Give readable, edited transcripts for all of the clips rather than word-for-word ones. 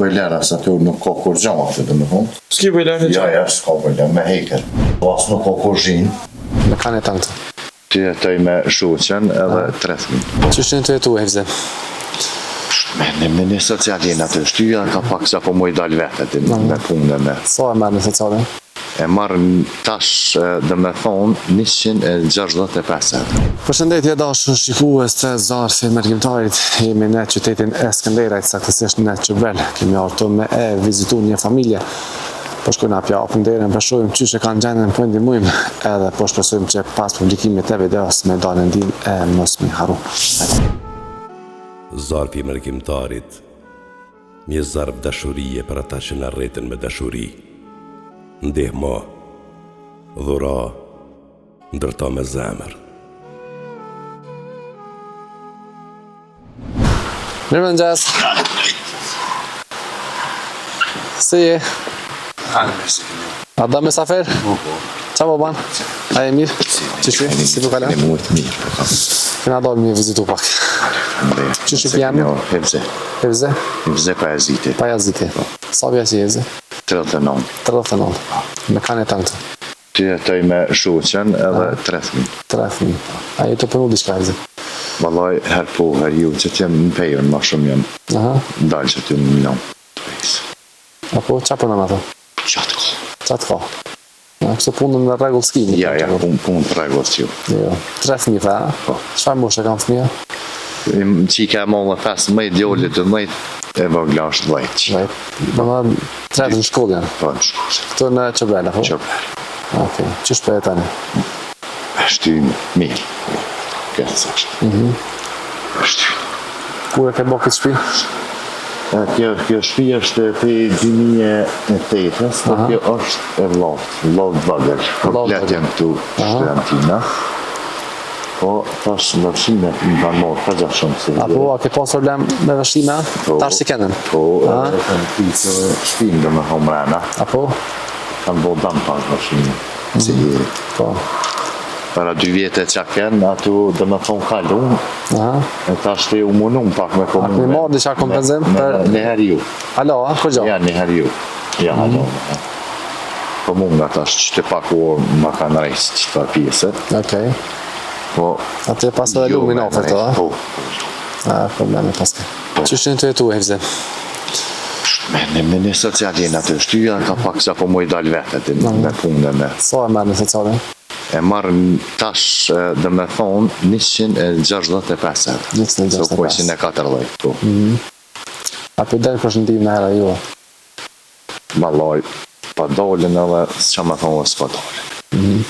bëjlera se aty nuk ka kur gjama aty dhe me thonë. S'ki bëjlera në Ja, s'ka bëjlera, me heker. As nuk ka kur zhinë. Me kanë e tanë të? Ty jetoj me shuqen edhe 3 fëmijë. Qështin të jetu e Hevze? Me një socialin aty, shtyja ka pak sa po mu i dal vetet me punë me. Sa e merë në socialin? E marrë tash dhe me thonë 165. Përshëndetje dashur shikues të Zarfi Mërgjimtarit, jemi në qytetin e Skënderajt, saktësisht në Çubel. Kemi ardhur me vizitu një familje. Po shkojna pja apën derën, përshojmë qyshe kanë gjendën për ndihmojmë, edhe po shpresojmë që pas publikimit të videos me dalën ndihmë e mos me harru. Zarfi Mërgjimtarit, një zarf dashurie për ata që na rreten me dashuri. Ndihmo, dhura, ndërto me zemër. Mirëmëngjes. Si je? A da mesafer? Qa po ban? A e mirë? Qështu? Si po kalan? Mirë. Këna dalë me vizitu pak. Qështu pjemi? Hevze. Hevze? Hevze Pajaziti. Pajaziti. Sa vja si Hevze? 39. 39. Me kanë e tanë të? Ty jetoj me shuqen edhe 3 fëmijë. 3 fëmijë. A jetu përnu diçka Hevze? Vallaj, her po, her ju, që t'jem në pejën ma shumë jam. Dalë që t'ju në Milan. Apo, qa përnën ato? Qatë ka. Qatë ka? Kështë punën në regull s'ki? Ja, punë të regull s'ju. 3 fëmijë fa? Qëfar moshe kam fëmija? Qika e mollë 15, djollit të mëjt, e vëgla është 10. Në më 3 në shkollë janë? Po, në shkollë. Këtu në Çubel, apo? Çubel. Okej, qështë për e tani? Shtynë mirë. Këtë sashtë. Shtynë. Kur e ke bo këtë shpi? Kjo shpi është për 2008, po kjo është e vlodë vëgër. Komplet jam këtu shtujantina. Po, tash në vëshime më kanë morë për gjatë shumë se... Apo, a ke pas problem me vëshime? Tash si kenen? Po, e kanë pisë shpinë dhe me homrena. Apo? Kanë bo damë pas vëshime. Si, po. Para 2 vjetë që kenë, atu dhe me thonë kalun. E tash të u munum pak me komunë. A këni marrë diqa kompenzim? Në herë ju. Alo, a? Kërgjo? Ja, në herë ju. Ja, alo. Komunë nga tash që të pak u ma kanë rejsë që të pjesët. Okej. Po... A të pas edhe lumin ofër të, a? Po. A, problemi paske. Qështin të jetu e Hevze? Me një socialin aty, shtyja ka pak sa po mu i dal vetet me punë me. Sa e merë në socialin? E marrë tash dhe me thonë 165. 165. So po 140, po. A për delë përshëndim në hera ju? Maloj, pa dolin edhe që me thonë s'pa dolin.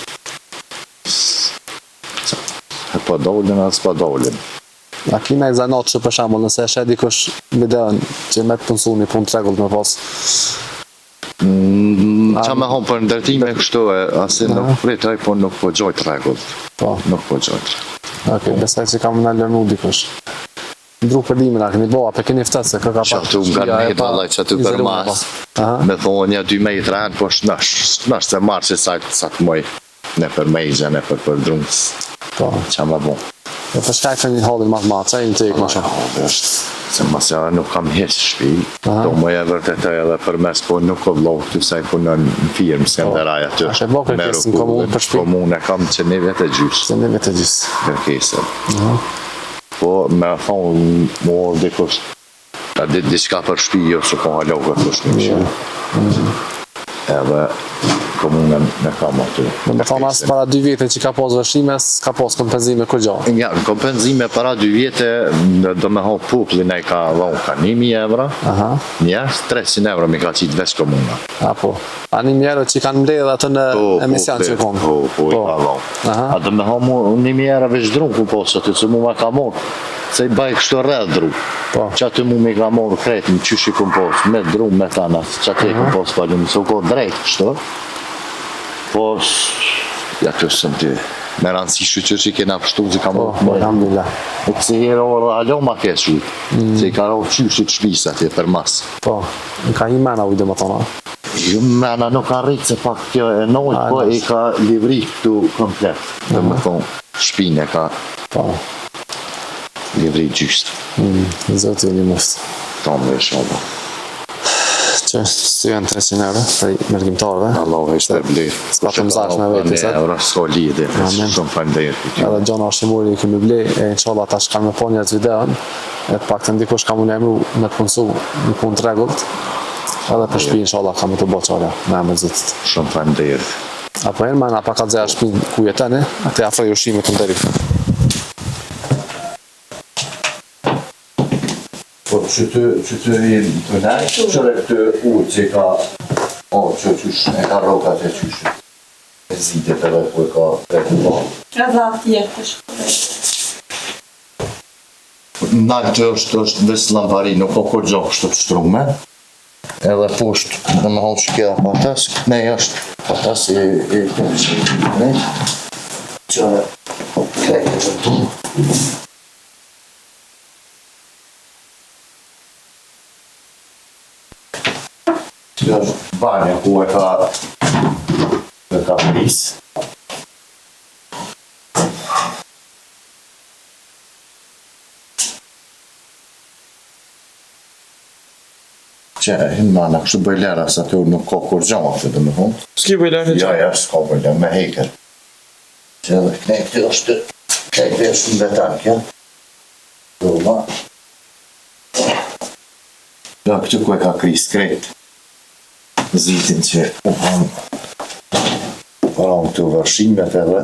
Pa dolin edhe s'pa dolin. A kina i zanat që për shambull nëse e shed dikush videon që me të punësu një punë të regullt me pas? Qa me honë për ndërtime kështu e asi nuk pritoj, po nuk po gjojt regullt. Po. Nuk po gjojt. Okej, besaj që kam në lërnu dikush. Ndru për dimin a këni bo, a pe keni ftet se kërka pak... Që atu nga një dalaj që atu për mas. Me thonë një 2 metra po shnash se marë që sa të moj ne për mejgja, ne për drunës. Po. Qa me bon. E për shkaj të një halin matë matë, që e në të ikë ma shumë? Se masja nuk kam hesh shpi, do më e vërtetoj edhe për mes, po nuk o vlohë të saj punën në firmë, se ndëraj aty. A shë vlohë kërkesë në komunë për shpi? Komunë e kam që një vete gjysë. Që një vete gjysë. Kërkesë. Po me thonë, mu orë dikush, diçka për shpi, jo që po halogë të shpi më shumë. Edhe komunën me kam aty. Me thonë asë para 2 vjetë që ka pos vëshime, s'ka pos kompenzime kur gjatë? Ja, kompenzime para 2 vjetë, do me honë puplin e ka dhonë ka 1.000 euro, njerës 300 euro mi ka qitë veç komuna. Apo, a 1.000 euro që kanë mbledhë atë në emision që konë? Po, i ka dhonë. A do me honë 1.000 euro veç drunë ku posë aty, që mu me ka morë, se i baj kështu rrë dru. Që aty mu me ka morë kretë në qyshi ku posë, me dru, me tanat, që aty ku posë palim, se u ko drejtë kështu. Po, ja të sëmë ty, me rëndësi shqyqër që i kena pështu që ka më të mëjë. Alhamdulillah. E kësi herë orë alo ma kesh ujtë, që i ka rohë qyshit shpisa atje për masë. Po, në ka i mena ujtë më tona? Ju mena nuk ka rritë se pak kjo e nojtë, po i ka livri këtu komplet. Dhe me thonë, shpine ka livri gjystë. Zotë një mëftë. Tonë dhe shumë. që styën 300 euro për mërgjimtarëve. Allahu e shpërblet. S'ka të mzash me veti, se? Euro, s'ka lidhje. Shumë faleminderit. Edhe Gjona Arshimuri kemi ble, e inshallah tash kanë me po njerëz videon, e të paktën dikush ka mu emru me të punësu në punë të rregullt. Edhe për shtëpi inshallah ka me të boqare me emër Zotit. Shumë faleminderit. Apo herë mana pa ka dzea shtëpi ku jetoni, atë afroj ushqimit të ndëri. Po që të rinë të nejtë, qëre këtë uë që ka, që qysh, e ka rokat e qysh, e zitet edhe ku e ka të ba. Edhe atë jetë shkërej. Nalë që është vesë lampari, nuk ka kur gjohë kështë të shtrume, edhe poshtë në më honë që kjeda patas, nej është patas e nej, qëre krejtë që të Kjo është banja ku e ka prisë. Që e nana, kështë bëjlera sa të nuk ka kur gjanë atë dhe me thonë. S'ki bëjlera që? Ja, s'ka bëjlera, me heker. Që edhe knekti është, knekti është në vetan, kja. Doma. Ja, këtë ku e ka krisë krejtë. Zitin që u hanë të vërshimet edhe.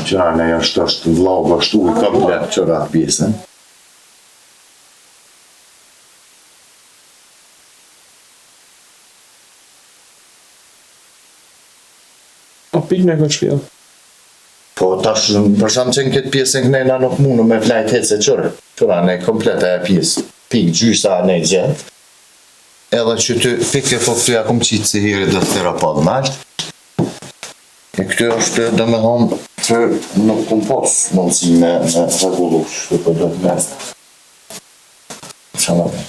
Qëra ne është vlau bashtu i komplet qëra pjesën. A pikë në këtë shpjellë? Po tash për shkak që në këtë pjesën kënena nuk mundu me flajt hece qëra ne kompleta e pjesë, pikë gjysa ne gjetë. Edhe që të pikë po këtu ja kom qitë si hiri dhe të terapod nalt. E këtu është dhe me thonë që nuk kom pos mundësi me regullu që të do të mesë. Qëma me.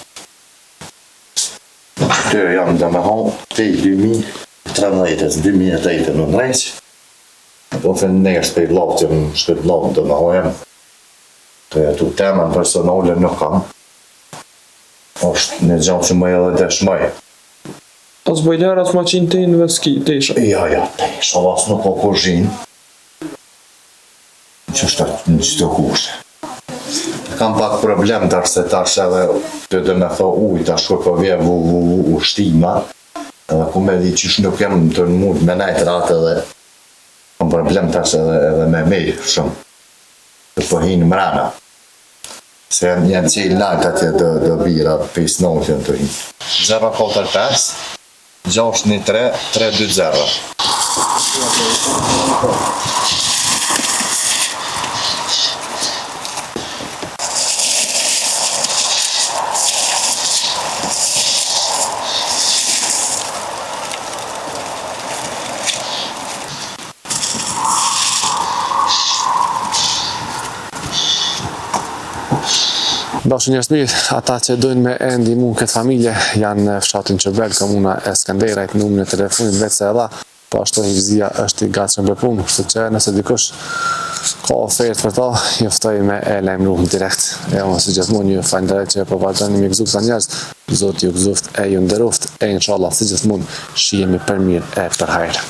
Këtu jam dhe me thonë të i 2013 në nrejqë. Po të nërës për i lovë që më shkët lovë të më hojem. Të jetu temën personale nuk kam. është në gjatë që më edhe deshmoj. As bëjlera të maqin të inë veski, të isha? Ja, të isha, as nuk o kozhinë. Që është në qëtë kushtë. Kam pak problem të arse tash edhe të dhe me tho ujë, tash kur po vje ushtima. Edhe ku me di qish nuk jem të në mund me najtë ratë edhe kam problem tash edhe me mejë shumë. Të po hinë mrena. Se janë qilë naltë atje dhe bira, pis notën të hinë. 045 613 320. Dashur njerëz mirë, ata që dojnë me e ndihmu këtë familje janë në fshatin Qërbel, komuna e Skanderajt, numrin e telefonit vetë se edha, po ashtu Invizia është i gatshëm për punë, kështu që nëse dikush ka ofertë për ta, ju ftoj me e lajmëruar direkt. E unë si gjithmonë ju falenderoj që po vazhdoni me gëzu këta njerëz, Zoti ju gëzoft e ju nderoft, e inshallah si gjithmonë shihemi për mirë e për hajër.